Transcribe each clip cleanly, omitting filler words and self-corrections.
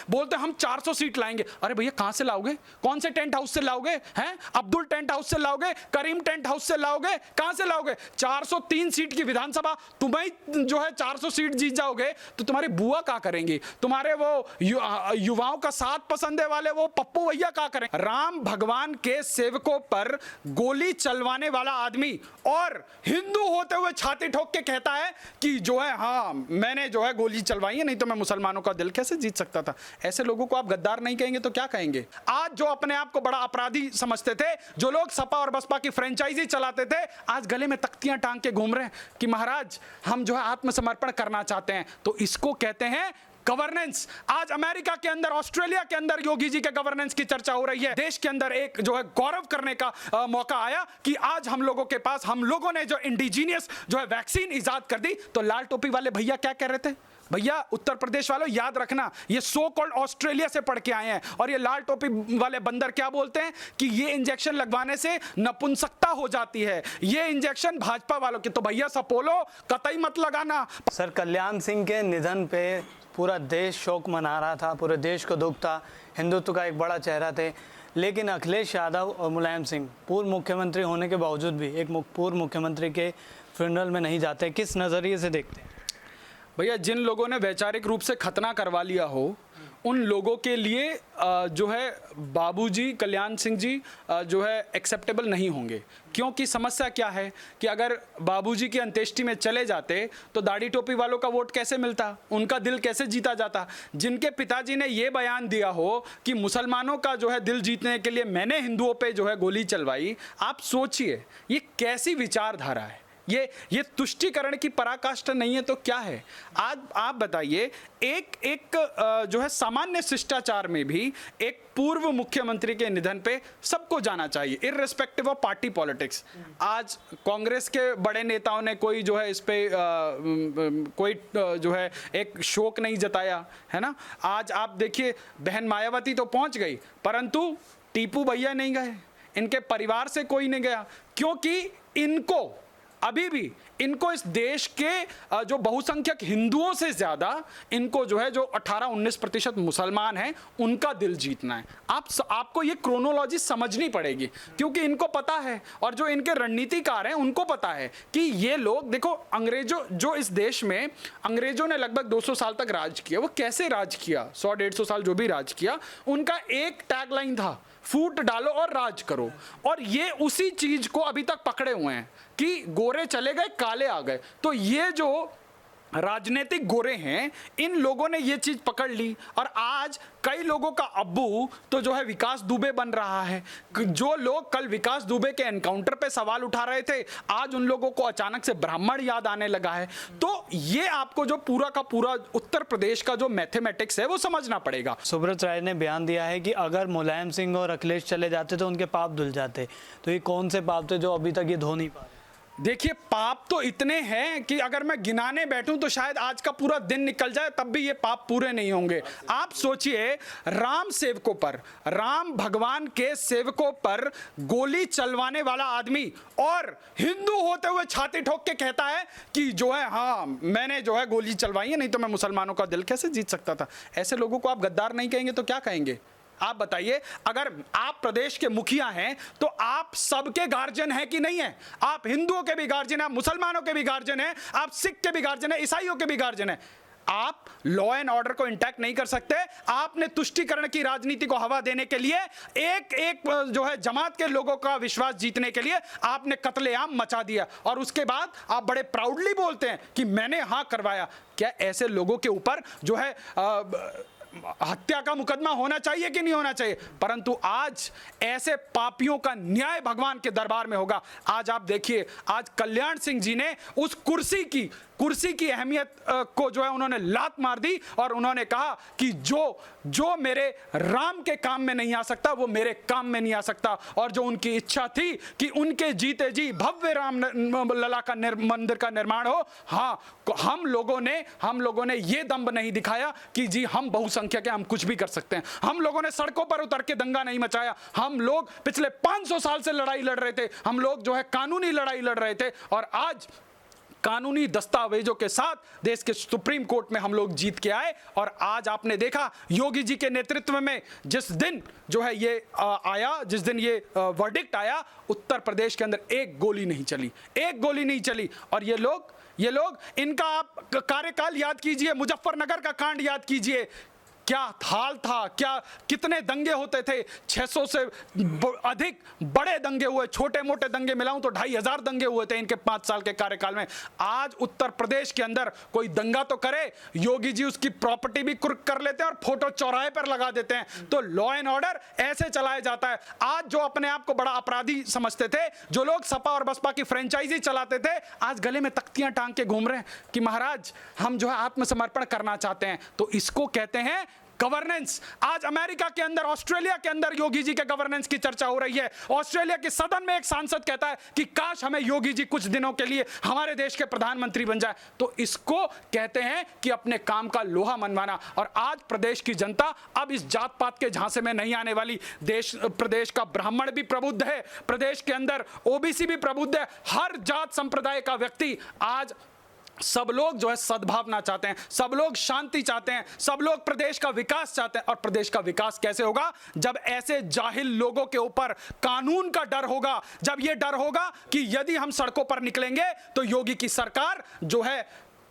बोलते हम 400 सीट लाएंगे। अरे भैया कहां से लाओगे? कौन से टेंट हाउस से लाओगे? हैं अब्दुल टेंट हाउस से लाओगे? करीम टेंट हाउस से लाओगे? कहां से लाओगे? 403 सीट की विधानसभा, तुम्हें जो है 400 सीट जीत जाओगे तो तुम्हारी बुआ क्या करेंगी? तुम्हारे वो युवाओं का साथ पसंदे वाले वो पप्पू भैया क्या करें? राम भगवान के सेवकों पर गोली चलवाने वाला आदमी और हिंदू होते हुए छाती ठोक के कहता है कि जो है हाँ मैंने जो है गोली चलवाई है, नहीं तो मैं मुसलमानों का दिल कैसे जीत सकता था। ऐसे लोगों को आप गद्दार नहीं कहेंगे तो क्या कहेंगे? आज जो अपने आप को बड़ा अपराधी समझते थे, जो लोग सपा और बसपा की फ्रेंचाइजी चलाते थे, आज गले में तख्तियां टांग के घूम रहे हैं कि महाराज हम जो है आत्मसमर्पण करना चाहते हैं। तो इसको कहते हैं गवर्नेंस। आज अमेरिका के अंदर, ऑस्ट्रेलिया के अंदर योगी जी के गवर्नेंस की चर्चा हो रही है। देश के अंदर एक जो है गौरव करने का मौका आया कि आज हम लोगों के पास, हम लोगों ने जो इंडिजीनियस जो है वैक्सीन इजाद कर दी। तो लाल टोपी वाले भैया क्या कह रहे थे? भैया उत्तर प्रदेश वालों याद रखना, ये सो कॉल्ड ऑस्ट्रेलिया से पढ़ के आए हैं और ये लाल टोपी वाले बंदर क्या बोलते हैं कि ये इंजेक्शन लगवाने से नपुंसकता हो जाती है, ये इंजेक्शन भाजपा वालों की। तो भैया सपोलो कतई मत लगाना। सर, कल्याण सिंह के निधन पे पूरा देश शोक मना रहा था, पूरे देश को दुख था, हिंदुत्व का एक बड़ा चेहरा थे, लेकिन अखिलेश यादव और मुलायम सिंह पूर्व मुख्यमंत्री होने के बावजूद भी एक पूर्व मुख्यमंत्री के फ्यूनरल में नहीं जाते। किस नज़रिए से देखते हैं? भैया जिन लोगों ने वैचारिक रूप से खतना करवा लिया हो उन लोगों के लिए जो है बाबूजी कल्याण सिंह जी जो है एक्सेप्टेबल नहीं होंगे। क्योंकि समस्या क्या है कि अगर बाबूजी की अंत्येष्टि में चले जाते तो दाढ़ी टोपी वालों का वोट कैसे मिलता, उनका दिल कैसे जीता जाता? जिनके पिताजी ने ये बयान दिया हो कि मुसलमानों का जो है दिल जीतने के लिए मैंने हिंदुओं पे जो है गोली चलवाई, आप सोचिए ये कैसी विचारधारा है? ये तुष्टीकरण की पराकाष्ठा नहीं है तो क्या है? आज आप बताइए, एक जो है सामान्य शिष्टाचार में भी एक पूर्व मुख्यमंत्री के निधन पे सबको जाना चाहिए, इररिस्पेक्टिव ऑफ पार्टी पॉलिटिक्स। आज कांग्रेस के बड़े नेताओं ने कोई जो है इस पे कोई जो है एक शोक नहीं जताया है ना। आज आप देखिए बहन मायावती तो पहुंच गई परंतु टीपू भैया नहीं गए, इनके परिवार से कोई नहीं गया, क्योंकि इनको अभी भी इनको इस देश के जो बहुसंख्यक हिंदुओं से ज़्यादा इनको जो है जो 18-19% मुसलमान हैं उनका दिल जीतना है। आपको ये क्रोनोलॉजी समझनी पड़ेगी, क्योंकि इनको पता है और जो इनके रणनीतिकार हैं उनको पता है कि ये लोग देखो, अंग्रेजों जो इस देश में अंग्रेजों ने लगभग 200 साल तक राज किया, वो कैसे राज किया, 100-150 साल जो भी राज किया, उनका एक टैगलाइन था, फूट डालो और राज करो। और ये उसी चीज को अभी तक पकड़े हुए हैं कि गोरे चले गए काले आ गए। तो ये जो राजनीतिक गोरे हैं इन लोगों ने ये चीज पकड़ ली और आज कई लोगों का अब्बू तो जो है विकास दुबे बन रहा है। जो लोग कल विकास दुबे के एनकाउंटर पे सवाल उठा रहे थे आज उन लोगों को अचानक से ब्राह्मण याद आने लगा है। तो ये आपको जो पूरा का पूरा उत्तर प्रदेश का जो मैथमेटिक्स है वो समझना पड़ेगा। सुब्रत राय ने बयान दिया है कि अगर मुलायम सिंह और अखिलेश चले जाते तो उनके पाप धुल जाते। तो ये कौन से पाप थे जो अभी तक ये धो नहीं पा रहे? देखिए पाप तो इतने हैं कि अगर मैं गिनाने बैठूं तो शायद आज का पूरा दिन निकल जाए तब भी ये पाप पूरे नहीं होंगे। आप सोचिए, राम सेवकों पर, राम भगवान के सेवकों पर गोली चलवाने वाला आदमी और हिंदू होते हुए छाती ठोक के कहता है कि जो है हाँ मैंने जो है गोली चलवाई है, नहीं तो मैं मुसलमानों का दिल कैसे जीत सकता था। ऐसे लोगों को आप गद्दार नहीं कहेंगे तो क्या कहेंगे? आप बताइए, अगर आप प्रदेश के मुखिया हैं तो आप सबके गार्जियन हैं कि नहीं है? आप हिंदुओं के भी गार्जियन हैं, आप मुसलमानों के भी गार्जियन हैं, आप सिख के भी गार्जियन हैं, ईसाइयों के भी गार्जियन हैं। आप लॉ एंड ऑर्डर को इंटैक्ट नहीं कर सकते। आपने तुष्टीकरण की राजनीति को हवा देने के लिए एक जो है जमात के लोगों का विश्वास जीतने के लिए आपने कत्लेआम मचा दिया और उसके बाद आप बड़े प्राउडली बोलते हैं कि मैंने हाँ करवाया। क्या ऐसे लोगों के ऊपर जो है हत्या का मुकदमा होना चाहिए कि नहीं होना चाहिए? परंतु आज ऐसे पापियों का न्याय भगवान के दरबार में होगा। आज आप देखिए, आज कल्याण सिंह जी ने उस कुर्सी की अहमियत को जो है उन्होंने लात मार दी और उन्होंने कहा कि जो मेरे राम के काम में नहीं आ सकता वो मेरे काम में नहीं आ सकता। और जो उनकी इच्छा थी कि उनके जीते जी भव्य राम लला का मंदिर का निर्माण हो, हाँ हम लोगों ने ये दम्भ नहीं दिखाया कि जी हम बहुसंख्यक हैं, हम कुछ भी कर सकते हैं। हम लोगों ने सड़कों पर उतर के दंगा नहीं मचाया। हम लोग पिछले 500 साल से लड़ाई लड़ रहे थे, हम लोग जो है कानूनी लड़ाई लड़ रहे थे और आज कानूनी दस्तावेजों के साथ देश के सुप्रीम कोर्ट में हम लोग जीत के आए। और आज आपने देखा योगी जी के नेतृत्व में जिस दिन जो है ये आया, जिस दिन ये वर्डिक्ट आया, उत्तर प्रदेश के अंदर एक गोली नहीं चली, एक गोली नहीं चली। और ये लोग इनका आप कार्यकाल याद कीजिए, मुजफ्फरनगर का कांड याद कीजिए, क्या हाल था, क्या कितने दंगे होते थे, 600 से अधिक बड़े दंगे हुए, छोटे मोटे दंगे मिलाऊं तो 2500 दंगे हुए थे इनके 5 साल के कार्यकाल में। आज उत्तर प्रदेश के अंदर कोई दंगा तो करे, योगी जी उसकी प्रॉपर्टी भी कुर्क कर लेते हैं और फोटो चौराहे पर लगा देते हैं। तो लॉ एंड ऑर्डर ऐसे चलाया जाता है। आज जो अपने आप को बड़ा अपराधी समझते थे, जो लोग सपा और बसपा की फ्रेंचाइजी चलाते थे, आज गले में तख्तियां टांग के घूम रहे हैं कि महाराज हम जो है आत्मसमर्पण करना चाहते हैं। तो इसको कहते हैं गवर्नेंस। आज अमेरिका के अंदर, ऑस्ट्रेलिया के अंदर योगी जी के गवर्नेंस की चर्चा हो रही है। ऑस्ट्रेलिया के सदन में एक सांसद कहता है कि काश हमें योगी जी कुछ दिनों के लिए हमारे देश के प्रधानमंत्री बन जाए। तो इसको कहते हैं कि अपने काम का लोहा मनवाना। और आज प्रदेश की जनता अब इस जात पात के झांसे में नहीं आने वाली। प्रदेश का ब्राह्मण भी प्रबुद्ध है, प्रदेश के अंदर ओबीसी भी प्रबुद्ध है, हर जात संप्रदाय का व्यक्ति आज सब लोग जो है सद्भावना चाहते हैं, सब लोग शांति चाहते हैं, सब लोग प्रदेश का विकास चाहते हैं। और प्रदेश का विकास कैसे होगा? जब ऐसे जाहिल लोगों के ऊपर कानून का डर होगा, जब ये डर होगा कि यदि हम सड़कों पर निकलेंगे तो योगी की सरकार जो है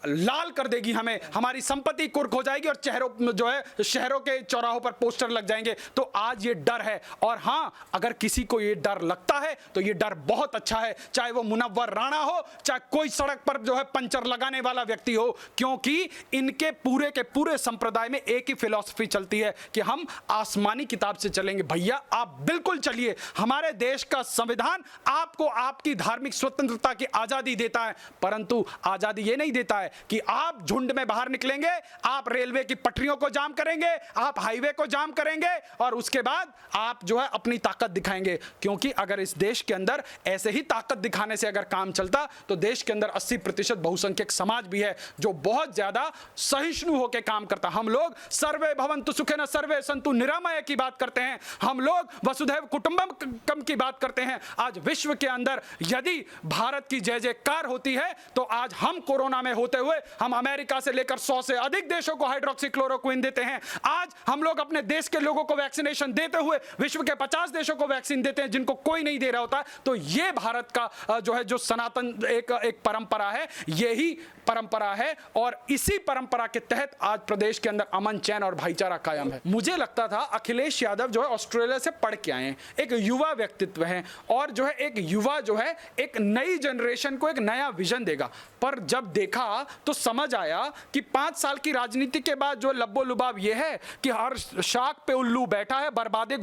लाल कर देगी हमें, हमारी संपत्ति कुर्क हो जाएगी और चेहरों जो है शहरों के चौराहों पर पोस्टर लग जाएंगे। तो आज ये डर है। और हाँ, अगर किसी को ये डर लगता है तो ये डर बहुत अच्छा है, चाहे वो मुनव्वर राणा हो, चाहे कोई सड़क पर जो है पंचर लगाने वाला व्यक्ति हो, क्योंकि इनके पूरे के पूरे संप्रदाय में एक ही फिलॉसफी चलती है कि हम आसमानी किताब से चलेंगे। भैया आप बिल्कुल चलिए, हमारे देश का संविधान आपको आपकी धार्मिक स्वतंत्रता की आजादी देता है, परंतु आजादी ये नहीं देता है कि आप झुंड में बाहर निकलेंगे, आप रेलवे की पटरियों को जाम करेंगे, आप हाईवे को जाम करेंगे और उसके बाद आप जो है अपनी ताकत दिखाएंगे। क्योंकि अगर इस देश के अंदर ऐसे ही ताकत दिखाने से अगर काम चलता तो देश के अंदर 80% बहुसंख्यक समाज भी है जो बहुत ज्यादा सहिष्णु होकर काम करता। हम लोग सर्वे भवन्तु सुखिनः सर्वे सन्तु निरामय की बात करते हैं, हम लोग वसुधैव कुटुंबकम की बात करते हैं। आज विश्व के अंदर यदि भारत की जय जयकार होती है तो आज हम कोरोना में होते हुए हम अमेरिका से लेकर 100 से अधिक देशों को हाइड्रोक्सीक्लोरोक्विन देते हैं। आज हम लोग अपने देश के लोगों को वैक्सीनेशन देते हुए विश्व के 50 देशों को वैक्सीन देते हैं जिनको कोई नहीं दे रहा होता। तो ये भारत का जो है जो सनातन एक परंपरा है, यही परंपरा है और इसी परंपरा के तहत आज प्रदेश के अंदर अमन चैन और भाईचारा कायम है। मुझे लगता था अखिलेश यादव जो है ऑस्ट्रेलिया से पढ़ के आए हैं, एक युवा व्यक्तित्व है और जो है एक युवा जो है एक नई जनरेशन को एक नया विजन देगा। पर जब देखा तो समझ आया कि 5 साल की राजनीति के बाद जो लब्बो लुबाब ये है कि हर शाख पे उल्लू बैठा है, बर्बादे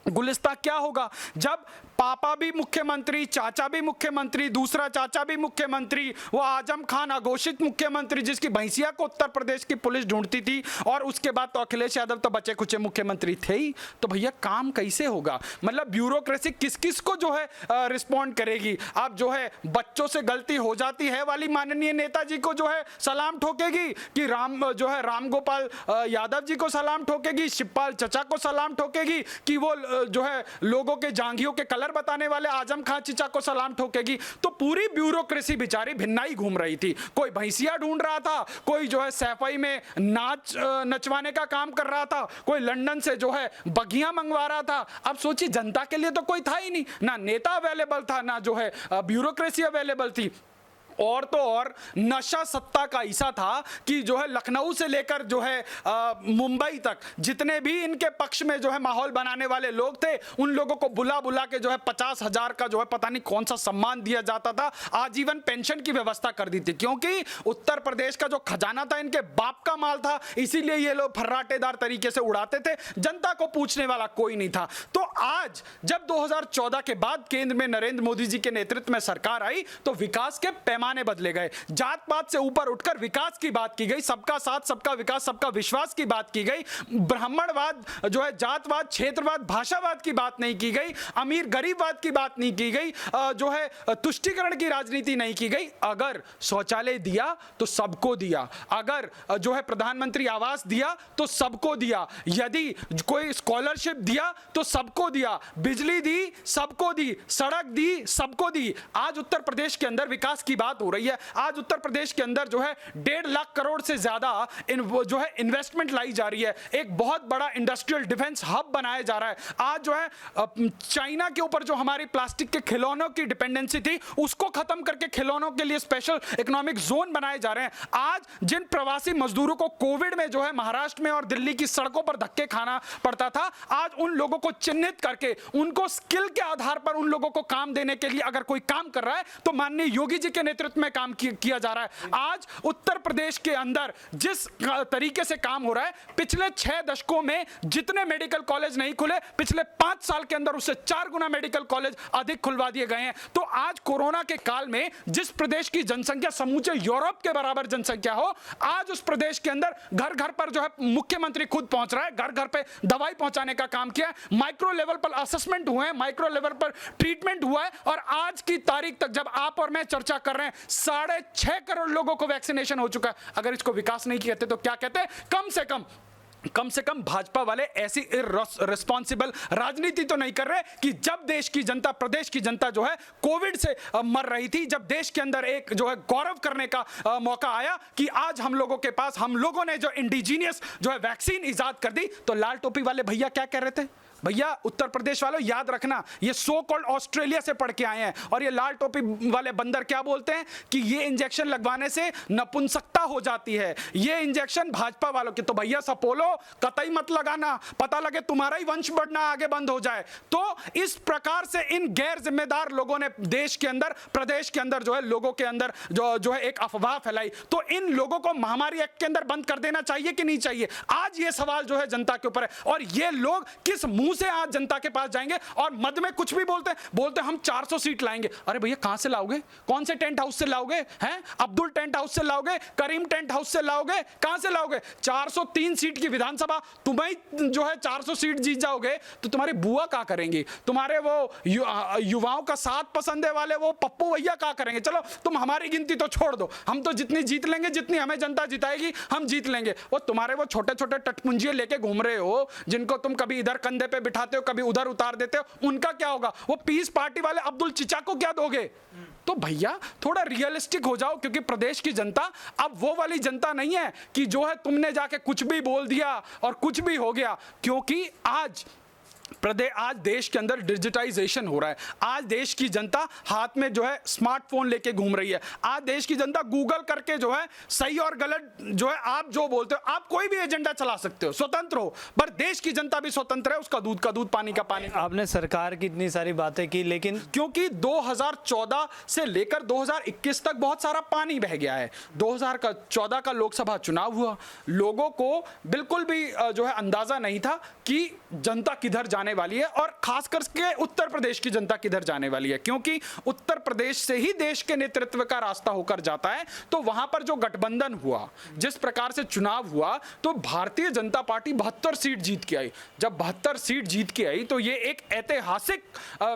गुलिस्ता क्या होगा जब पापा भी मुख्यमंत्री, चाचा भी मुख्यमंत्री, दूसरा चाचा भी मुख्यमंत्री, वो आजम खान अघोषित मुख्यमंत्री जिसकी भैंसिया को उत्तर प्रदेश की पुलिस ढूंढती थी, और उसके बाद तो अखिलेश यादव तो बचे कुचे मुख्यमंत्री थे ही। तो भैया काम कैसे होगा? मतलब ब्यूरोक्रेसी किस किस को जो है रिस्पॉन्ड करेगी? आप जो है बच्चों से गलती हो जाती है वाली माननीय नेताजी को जो है सलाम ठोकेगी कि राम गोपाल यादव जी को सलाम ठोकेगी, शिवपाल चचा को सलाम ठोकेगी कि वो जो है लोगों के जांघियों के कलर बताने वाले आजम खान चचा को सलाम ठोकेगी। तो पूरी ब्यूरोक्रेसी बेचारी भिन्नाई घूम रही थी, कोई भैंसिया ढूंढ रहा था, कोई जो है सैफई में नचवाने का काम कर रहा था, कोई लंदन से जो है बगिया मंगवा रहा था। अब सोचिए जनता के लिए तो कोई था ही नहीं, ना नेता अवेलेबल था, ना जो है ब्यूरोक्रेसी अवेलेबल थी। और तो और नशा सत्ता का ऐसा था कि जो है लखनऊ से लेकर जो है मुंबई तक जितने भी इनके पक्ष में जो है माहौल बनाने वाले लोग थे उन लोगों को बुला बुला के जो है 50,000 का जो है पता नहीं कौन सा सम्मान दिया जाता था, आजीवन पेंशन की व्यवस्था कर दी थी। क्योंकि उत्तर प्रदेश का जो खजाना था इनके बाप का माल था, इसीलिए ये लोग फर्राटेदार तरीके से उड़ाते थे, जनता को पूछने वाला कोई नहीं था। तो आज जब 2014 के बाद केंद्र में नरेंद्र मोदी जी के नेतृत्व में सरकार आई तो विकास के पैमाने बदले गए, जात पात से ऊपर उठकर विकास की बात की गई, सबका साथ सबका विकास सबका विश्वास की बात की गई, ब्राह्मणवाद जो है जातवाद क्षेत्रवाद भाषावाद की बात नहीं की गई, अमीर गरीबवाद की बात नहीं की गई, जो है तुष्टीकरण की राजनीति नहीं की गई। अगर शौचालय दिया तो सबको दिया, अगर जो है प्रधानमंत्री आवास दिया तो सबको दिया, यदि कोई स्कॉलरशिप दिया तो सबको दिया, बिजली दी सबको दी, सड़क दी सबको दी। आज उत्तर प्रदेश के अंदर विकास की बात बात हो रही है। आज उत्तर प्रदेश के अंदर जो है 1.5 लाख करोड़ से ज्यादा जो है इन्वेस्टमेंट लाई जा रही है। एक बहुत बड़ा इंडस्ट्रियल डिफेंस हब बनाया जा रहा है। आज जो है चाइना के ऊपर जो हमारी प्लास्टिक के खिलौनों की डिपेंडेंसी थी उसको खत्म करके खिलौनों के लिए स्पेशल इकोनॉमिक जोन बनाए जा रहे हैं। आज जिन प्रवासी मजदूरों को कोविड में जो है महाराष्ट्र में और दिल्ली की सड़कों पर धक्के खाना पड़ता था, आज उन लोगों को चिन्हित करके उनको स्किल के आधार पर उन लोगों को काम देने के लिए अगर कोई काम कर रहा है तो माननीय योगी जी के नेतृत्व में काम किया जा रहा है। आज उत्तर प्रदेश के अंदर जिस तरीके से काम हो रहा है, पिछले 6 दशकों में जितने मेडिकल कॉलेज नहीं खुले, पिछले 5 साल के अंदर उससे 4 गुना मेडिकल कॉलेज अधिक खुलवा दिए गए हैं। तो आज कोरोना के काल में जिस प्रदेश की जनसंख्या समूचे यूरोप के बराबर जनसंख्या हो, आज उस प्रदेश के अंदर घर घर पर जो है मुख्यमंत्री खुद पहुंच रहा है, घर घर पे दवाई पहुंचाने का काम किया, माइक्रो लेवल पर असेसमेंट हुए हैं, माइक्रो लेवल पर ट्रीटमेंट हुआ है। और आज की तारीख तक जब आप और मैं चर्चा कर रहे हैं 6.5 करोड़ लोगों को वैक्सीनेशन हो चुका है। अगर इसको विकास नहीं कहते तो क्या कहते हैं? कम से कम भाजपा वाले ऐसी इररिस्पॉन्सिबल राजनीति तो नहीं कर रहे कि जब देश की जनता, प्रदेश की जनता जो है कोविड से मर रही थी, जब देश के अंदर एक जो है गौरव करने का मौका आया कि आज हम लोगों के पास, हम लोगों ने जो इंडिजीनियस जो है वैक्सीन इजाद कर दी, तो लाल टोपी वाले भैया क्या कह रहे थे? भैया उत्तर प्रदेश वालों याद रखना, ये सो कॉल्ड ऑस्ट्रेलिया से पढ़ के आए हैं और ये लाल टोपी वाले बंदर क्या बोलते हैं कि ये इंजेक्शन लगवाने से नपुंसकता हो जाती है, ये इंजेक्शन भाजपा वालों के। तो भैया सपोलो कतई मत लगाना, पता लगे तुम्हारा ही वंश बढ़ना आगे बंद हो जाए। तो इस प्रकार से इन गैर जिम्मेदार लोगों ने देश के अंदर, प्रदेश के अंदर जो है लोगों के अंदर जो है एक अफवाह फैलाई। तो इन लोगों को महामारी एक्ट के अंदर बंद कर देना चाहिए कि नहीं चाहिए? आज ये सवाल जो है जनता के ऊपर है। और ये लोग किस मुंह से आज जनता के पास जाएंगे और मद में कुछ भी बोलते हैं हम 400 सीट लाएंगे। अरे भैया कहां से लाओगे? कौन से टेंट हाउस से लाओगे? हैं अब्दुल टेंट हाउस से लाओगे? करीम टेंट हाउस से लाओगे? कहां से लाओगे? 403 सीट की विधानसभा, तुम्हें जो है 400 सीट जीत जाओगे तो तुम्हारी बुआ क्या करेंगी? तुम्हारे वो युवाओं का साथ पसंदे वाले वो पप्पू भैया क्या करेंगे? चलो तुम हमारी गिनती तो छोड़ दो, हम तो जितनी जीत लेंगे, जितनी हमें जनता जिताएगी हम जीत लेंगे। वो तुम्हारे वो छोटे छोटे टटपुंजिये लेके घूम रहे हो, जिनको तुम कभी इधर कंधे पे बिठाते हो, कभी उधर उतार देते हो, उनका क्या होगा? वो पीस पार्टी वाले अब्दुल चिचा को क्या दोगे? तो भैया थोड़ा रियलिस्टिक हो जाओ, क्योंकि प्रदेश की जनता अब वो वाली जनता नहीं है कि जो है तुमने जाके कुछ भी बोल दिया और कुछ भी हो गया। क्योंकि आज देश के अंदर डिजिटाइजेशन हो रहा है। आज देश की जनता हाथ में जो है स्मार्टफोन लेके घूम रही है। आज देश की जनता गूगल करके जो है सही और गलत जो है, आप जो बोलते हो, आप कोई भी एजेंडा चला सकते हो, स्वतंत्र हो, पर देश की जनता भी स्वतंत्र है, उसका दूध का दूध, पानी का पानी। आपने सरकार की इतनी सारी बातें की, लेकिन क्योंकि 2014 से लेकर 2021 तक बहुत सारा पानी बह गया है। 2014 का लोकसभा चुनाव हुआ, लोगों को बिल्कुल भी जो है अंदाजा नहीं था कि जनता किधर जाने वाली है और खास करके उत्तर प्रदेश की जनता किधर जाने वाली है। क्योंकि उत्तर प्रदेश से ही देश के नेतृत्व का रास्ता होकर जाता है। तो वहां पर जो गठबंधन हुआ, जिस प्रकार से चुनाव हुआ, तो भारतीय जनता पार्टी 72 सीट जीत के आई। जब 72 सीट जीत के आई तो ये एक ऐतिहासिक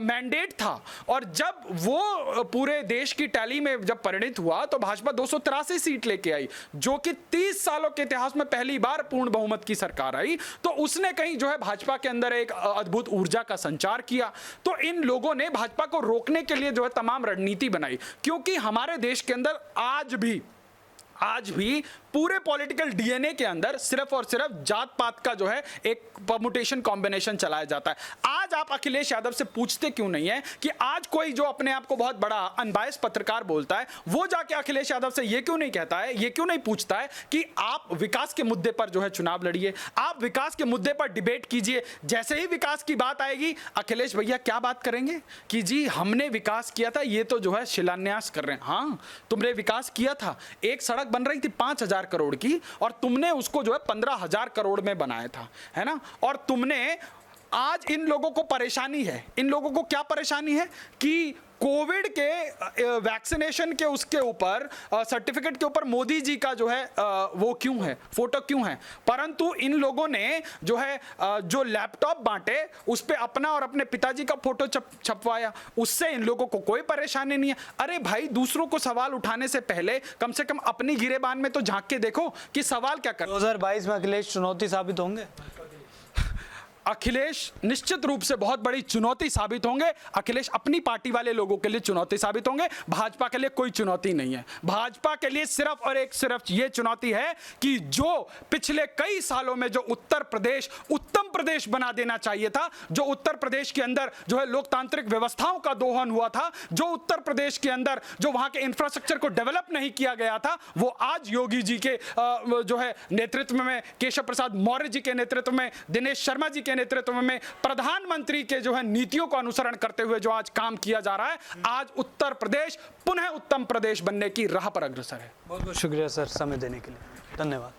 मैंडेट था। और जब वो पूरे देश की टैली में जब परिणित हुआ तो भाजपा 283 सीट लेके आई, जो कि 30 सालों के इतिहास में पहली बार पूर्ण बहुमत की सरकार आई। तो उसने कहीं जो है भाजपा के अंदर एक अद्भुत ऊर्जा का संचार किया। तो इन लोगों ने भाजपा को रोकने के लिए जो है तमाम रणनीति बनाई। क्योंकि हमारे देश के अंदर आज भी पूरे पॉलिटिकल डीएनए के अंदर सिर्फ और सिर्फ जात पात का जो है एक परमुटेशन कॉम्बिनेशन चलाया जाता है। आज आप अखिलेश यादव से पूछते क्यों नहीं है कि आज कोई जो अपने आप को बहुत बड़ा अनबायस पत्रकार बोलता है, वो जाके अखिलेश यादव से ये क्यों नहीं कहता है, ये क्यों नहीं पूछता है कि आप विकास के मुद्दे पर जो है चुनाव लड़िए, आप विकास के मुद्दे पर डिबेट कीजिए। जैसे ही विकास की बात आएगी, अखिलेश भैया क्या बात करेंगे कि जी हमने विकास किया था, ये तो जो है शिलान्यास कर रहे हैं। हाँ, तुमने विकास किया था, एक सड़क बन रही थी 5,000 करोड़ की और तुमने उसको जो है 15,000 करोड़ में बनाया था, है ना। और तुमने आज इन लोगों को परेशानी है, इन लोगों को क्या परेशानी है कि कोविड के वैक्सीनेशन के उसके ऊपर सर्टिफिकेट के ऊपर मोदी जी का जो है वो क्यों है, फोटो क्यों है, परंतु इन लोगों ने जो है जो लैपटॉप बांटे उस पे अपना और अपने पिताजी का फोटो छपवाया, उससे इन लोगों को कोई परेशानी नहीं है। अरे भाई, दूसरों को सवाल उठाने से पहले कम से कम अपनी गिरेबान में तो झांक के देखो कि सवाल क्या कर। 2022 में अखिलेश चुनौती साबित होंगे? अखिलेश निश्चित रूप से बहुत बड़ी चुनौती साबित होंगे। अखिलेश अपनी पार्टी वाले लोगों के लिए चुनौती साबित होंगे, भाजपा के लिए कोई चुनौती नहीं है। भाजपा के लिए सिर्फ और सिर्फ ये चुनौती है कि जो पिछले कई सालों में जो उत्तर प्रदेश उत्तम प्रदेश बना देना चाहिए था, जो उत्तर प्रदेश के अंदर जो है लोकतांत्रिक व्यवस्थाओं का दोहन हुआ था, जो उत्तर प्रदेश के अंदर जो वहां के इंफ्रास्ट्रक्चर को डेवलप नहीं किया गया था, वो आज योगी जी के जो है नेतृत्व में, केशव प्रसाद मौर्य जी के नेतृत्व में, दिनेश शर्मा जी के नेतृत्व में, प्रधानमंत्री के जो है नीतियों को अनुसरण करते हुए जो आज काम किया जा रहा है, आज उत्तर प्रदेश पुनः उत्तम प्रदेश बनने की राह पर अग्रसर है। बहुत बहुत शुक्रिया सर समय देने के लिए, धन्यवाद।